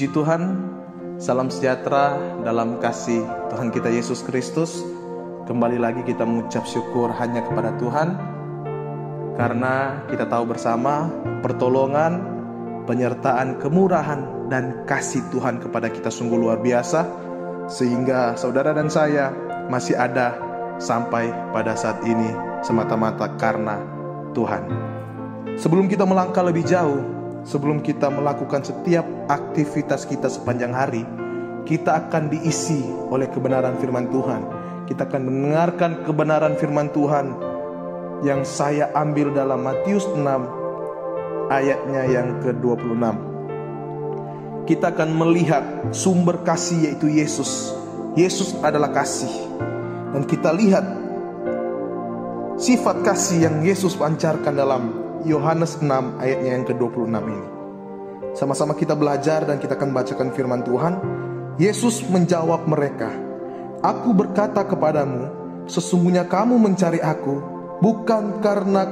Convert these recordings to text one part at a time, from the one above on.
Puji Tuhan, salam sejahtera dalam kasih Tuhan kita Yesus Kristus. Kembali lagi kita mengucap syukur hanya kepada Tuhan, karena kita tahu bersama pertolongan, penyertaan, kemurahan, dan kasih Tuhan kepada kita sungguh luar biasa, sehingga saudara dan saya masih ada sampai pada saat ini semata-mata karena Tuhan. Sebelum kita melangkah lebih jauh, sebelum kita melakukan setiap aktivitas kita sepanjang hari, kita akan diisi oleh kebenaran firman Tuhan. Kita akan mendengarkan kebenaran firman Tuhan yang saya ambil dalam Matius 6 ayatnya yang ke-26. Kita akan melihat sumber kasih, yaitu Yesus. Yesus adalah kasih. Dan kita lihat sifat kasih yang Yesus pancarkan dalam Yohanes 6 ayatnya yang ke-26 ini. Sama-sama kita belajar dan kita akan bacakan firman Tuhan. Yesus menjawab mereka, "Aku berkata kepadamu, sesungguhnya kamu mencari aku, bukan karena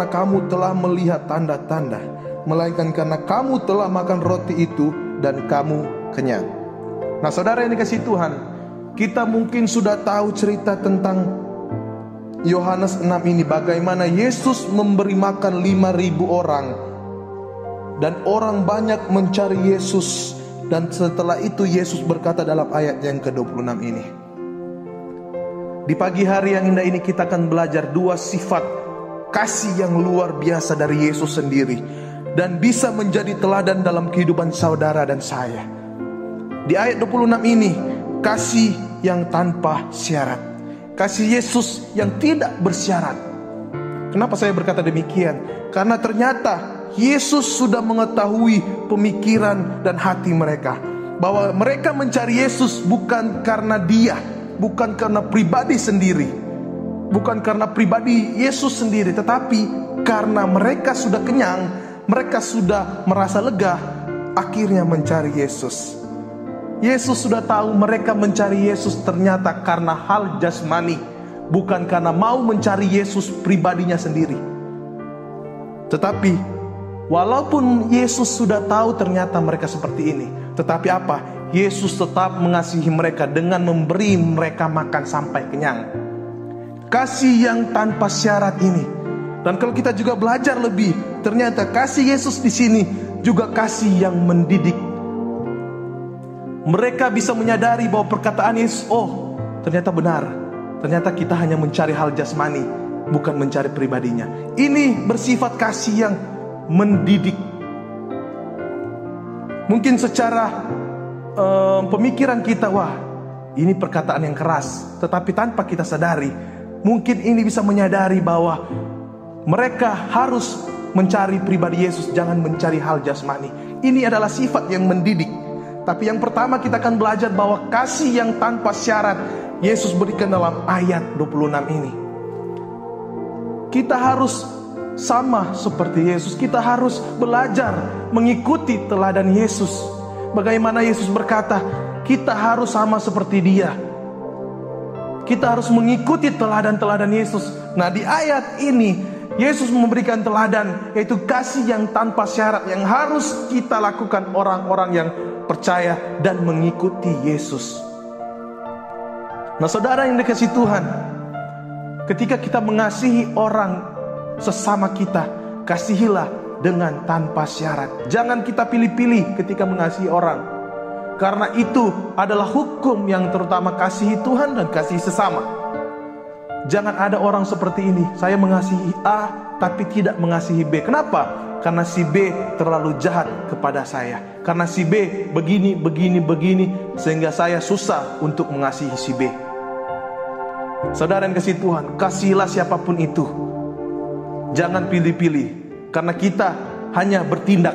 kamu telah melihat tanda-tanda, melainkan karena kamu telah makan roti itu dan kamu kenyang." Nah, saudara yang dikasihi Tuhan, kita mungkin sudah tahu cerita tentang Yohanes 6 ini, bagaimana Yesus memberi makan 5.000 orang, dan orang banyak mencari Yesus. Dan setelah itu Yesus berkata dalam ayat yang ke-26 ini. Di pagi hari yang indah ini kita akan belajar dua sifat kasih yang luar biasa dari Yesus sendiri, dan bisa menjadi teladan dalam kehidupan saudara dan saya. Di ayat 26 ini, kasih yang tanpa syarat. Kasih Yesus yang tidak bersyarat. Kenapa saya berkata demikian? Karena ternyata Yesus sudah mengetahui pemikiran dan hati mereka, bahwa mereka mencari Yesus bukan karena dia, bukan karena pribadi sendiri, bukan karena pribadi Yesus sendiri, tetapi karena mereka sudah kenyang, mereka sudah merasa lega, akhirnya mencari Yesus. Yesus sudah tahu mereka mencari Yesus ternyata karena hal jasmani, bukan karena mau mencari Yesus pribadinya sendiri. Tetapi walaupun Yesus sudah tahu ternyata mereka seperti ini, tetapi apa? Yesus tetap mengasihi mereka dengan memberi mereka makan sampai kenyang. Kasih yang tanpa syarat ini. Dan kalau kita juga belajar lebih, ternyata kasih Yesus di sini juga kasih yang mendidik. Mereka bisa menyadari bahwa perkataan Yesus, oh ternyata benar, ternyata kita hanya mencari hal jasmani, bukan mencari pribadinya. Ini bersifat kasih yang mendidik. Mungkin secara pemikiran kita, wah ini perkataan yang keras, tetapi tanpa kita sadari, mungkin ini bisa menyadari bahwa mereka harus mencari pribadi Yesus, jangan mencari hal jasmani. Ini adalah sifat yang mendidik. Tapi yang pertama kita akan belajar bahwa kasih yang tanpa syarat Yesus berikan dalam ayat 26 ini. Kita harus sama seperti Yesus. Kita harus belajar mengikuti teladan Yesus. Bagaimana Yesus berkata, kita harus sama seperti Dia. Kita harus mengikuti teladan-teladan Yesus. Nah, di ayat ini Yesus memberikan teladan, yaitu kasih yang tanpa syarat yang harus kita lakukan orang-orang yang percaya dan mengikuti Yesus. Nah, saudara yang dikasihi Tuhan, ketika kita mengasihi orang sesama kita, kasihilah dengan tanpa syarat. Jangan kita pilih-pilih ketika mengasihi orang, karena itu adalah hukum yang terutama, kasihi Tuhan dan kasihi sesama. Jangan ada orang seperti ini, saya mengasihi A tapi tidak mengasihi B. Kenapa? Karena si B terlalu jahat kepada saya, karena si B begini, sehingga saya susah untuk mengasihi si B. Saudara yang kasih Tuhan, kasihilah siapapun itu. Jangan pilih-pilih, karena kita hanya bertindak.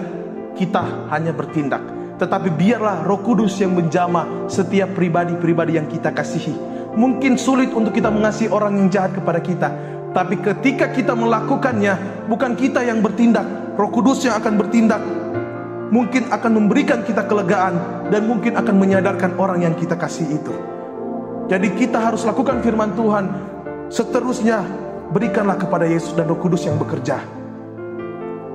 Tetapi biarlah Roh Kudus yang menjamah setiap pribadi-pribadi yang kita kasihi. Mungkin sulit untuk kita mengasihi orang yang jahat kepada kita, tapi ketika kita melakukannya, bukan kita yang bertindak, Roh Kudus yang akan bertindak. Mungkin akan memberikan kita kelegaan, dan mungkin akan menyadarkan orang yang kita kasih itu. Jadi kita harus lakukan firman Tuhan. Seterusnya berikanlah kepada Yesus dan Roh Kudus yang bekerja.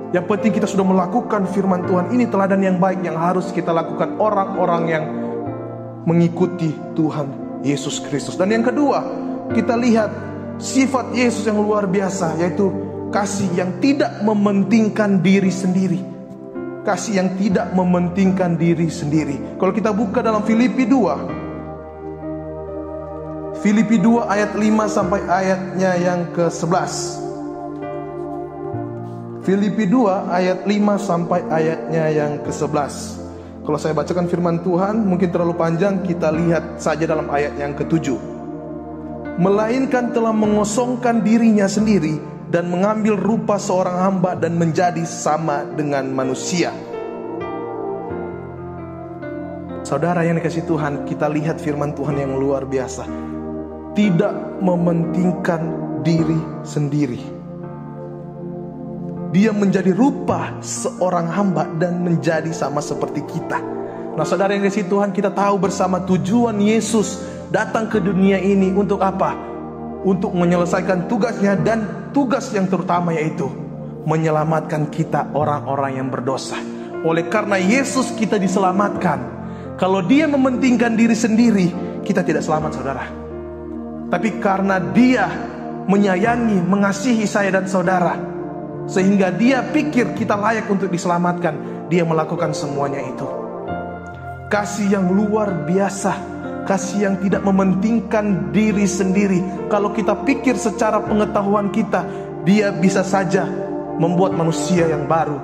Yang penting kita sudah melakukan firman Tuhan. Ini teladan yang baik yang harus kita lakukan orang-orang yang mengikuti Tuhan Yesus Kristus. Dan yang kedua, kita lihat sifat Yesus yang luar biasa, yaitu kasih yang tidak mementingkan diri sendiri. Kasih yang tidak mementingkan diri sendiri. Kalau kita buka dalam Filipi 2 ayat 5 sampai ayatnya yang ke-11. Filipi 2 ayat 5 sampai ayatnya yang ke-11. Kalau saya bacakan firman Tuhan mungkin terlalu panjang, kita lihat saja dalam ayat yang ke-7. Melainkan telah mengosongkan dirinya sendiri dan mengambil rupa seorang hamba dan menjadi sama dengan manusia. Saudara yang dikasihi Tuhan, kita lihat firman Tuhan yang luar biasa. Tidak mementingkan diri sendiri. Dia menjadi rupa seorang hamba dan menjadi sama seperti kita. Nah, saudara yang dikasihi Tuhan, kita tahu bersama tujuan Yesus datang ke dunia ini untuk apa? Untuk menyelesaikan tugasnya, dan tugas yang terutama yaitu menyelamatkan kita orang-orang yang berdosa. Oleh karena Yesus kita diselamatkan. Kalau dia mementingkan diri sendiri, kita tidak selamat, saudara. Tapi karena dia menyayangi, mengasihi saya dan saudara, sehingga dia pikir kita layak untuk diselamatkan, dia melakukan semuanya itu. Kasih yang luar biasa, kasih yang tidak mementingkan diri sendiri. Kalau kita pikir secara pengetahuan kita, dia bisa saja membuat manusia yang baru.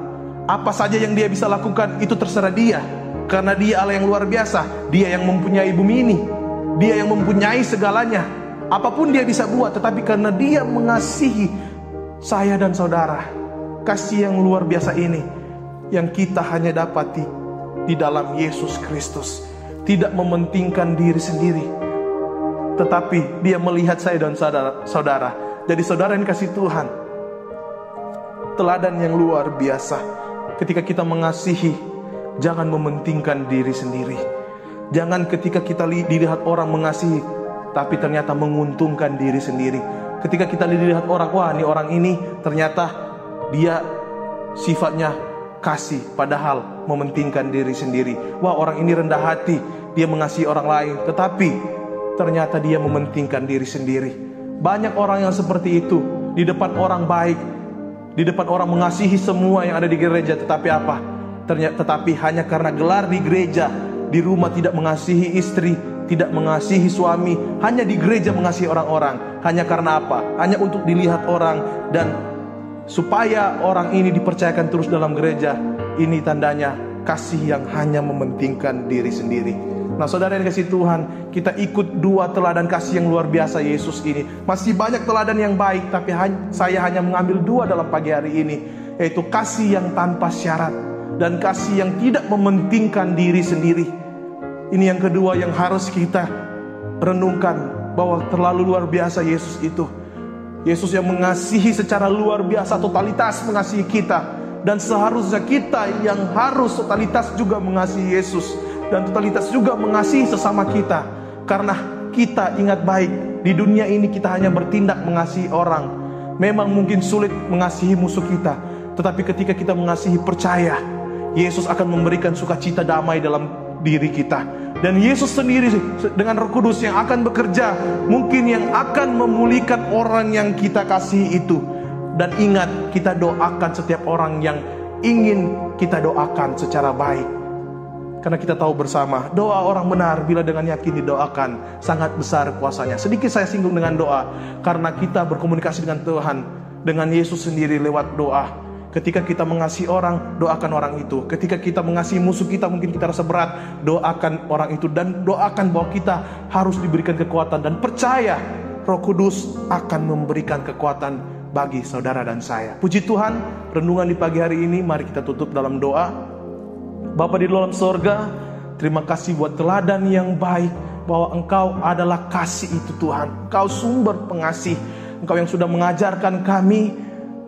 Apa saja yang dia bisa lakukan itu terserah dia. Karena dia Allah yang luar biasa. Dia yang mempunyai bumi ini, dia yang mempunyai segalanya. Apapun dia bisa buat, tetapi karena dia mengasihi saya dan saudara, kasih yang luar biasa ini yang kita hanya dapati di dalam Yesus Kristus. Tidak mementingkan diri sendiri, tetapi dia melihat saya dan saudara. Jadi saudara yang kasih Tuhan, teladan yang luar biasa. Ketika kita mengasihi, jangan mementingkan diri sendiri. Jangan ketika kita dilihat orang mengasihi, tapi ternyata menguntungkan diri sendiri. Ketika kita dilihat orang, wah ini orang ini ternyata dia sifatnya kasih, padahal mementingkan diri sendiri. Wah orang ini rendah hati, dia mengasihi orang lain, tetapi ternyata dia mementingkan diri sendiri. Banyak orang yang seperti itu. Di depan orang baik, di depan orang mengasihi semua yang ada di gereja, tetapi apa? Tetapi hanya karena gelar di gereja, di rumah tidak mengasihi istri, tidak mengasihi suami, hanya di gereja mengasihi orang-orang. Hanya karena apa? Hanya untuk dilihat orang, dan supaya orang ini dipercayakan terus dalam gereja. Ini tandanya kasih yang hanya mementingkan diri sendiri. Nah saudara yang dikasihi Tuhan, kita ikut dua teladan kasih yang luar biasa Yesus ini. Masih banyak teladan yang baik, tapi saya hanya mengambil dua dalam pagi hari ini, yaitu kasih yang tanpa syarat dan kasih yang tidak mementingkan diri sendiri. Ini yang kedua yang harus kita renungkan, bahwa terlalu luar biasa Yesus itu. Yesus yang mengasihi secara luar biasa, totalitas mengasihi kita. Dan seharusnya kita yang harus totalitas juga mengasihi Yesus, dan totalitas juga mengasihi sesama kita. Karena kita ingat baik, di dunia ini kita hanya bertindak mengasihi orang. Memang mungkin sulit mengasihi musuh kita, tetapi ketika kita mengasihi, percaya Yesus akan memberikan sukacita damai dalam diri kita. Dan Yesus sendiri dengan Roh Kudus yang akan bekerja, mungkin yang akan memulihkan orang yang kita kasihi itu. Dan ingat, kita doakan setiap orang yang ingin kita doakan secara baik. Karena kita tahu bersama, doa orang benar bila dengan yakin didoakan, sangat besar kuasanya. Sedikit saya singgung dengan doa, karena kita berkomunikasi dengan Tuhan, dengan Yesus sendiri lewat doa. Ketika kita mengasihi orang, doakan orang itu. Ketika kita mengasihi musuh kita, mungkin kita rasa berat, doakan orang itu. Dan doakan bahwa kita harus diberikan kekuatan. Dan percaya Roh Kudus akan memberikan kekuatan bagi saudara dan saya. Puji Tuhan, renungan di pagi hari ini, mari kita tutup dalam doa. Bapa di dalam sorga, terima kasih buat teladan yang baik, bahwa Engkau adalah kasih itu Tuhan. Engkau sumber pengasih. Engkau yang sudah mengajarkan kami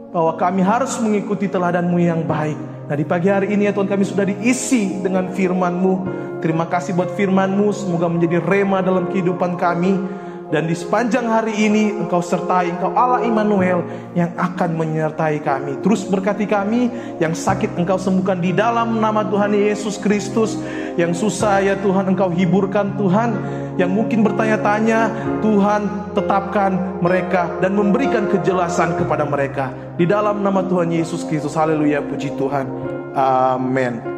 bahwa kami harus mengikuti teladan-Mu yang baik. Nah di pagi hari ini ya Tuhan, kami sudah diisi dengan firman-Mu. Terima kasih buat firman-Mu, semoga menjadi rema dalam kehidupan kami. Dan di sepanjang hari ini Engkau sertai, Engkau Allah Immanuel yang akan menyertai kami. Terus berkati kami, yang sakit Engkau sembuhkan di dalam nama Tuhan Yesus Kristus. Yang susah ya Tuhan Engkau hiburkan Tuhan. Yang mungkin bertanya-tanya, Tuhan tetapkan mereka dan memberikan kejelasan kepada mereka. Di dalam nama Tuhan Yesus Kristus, haleluya, puji Tuhan, amin.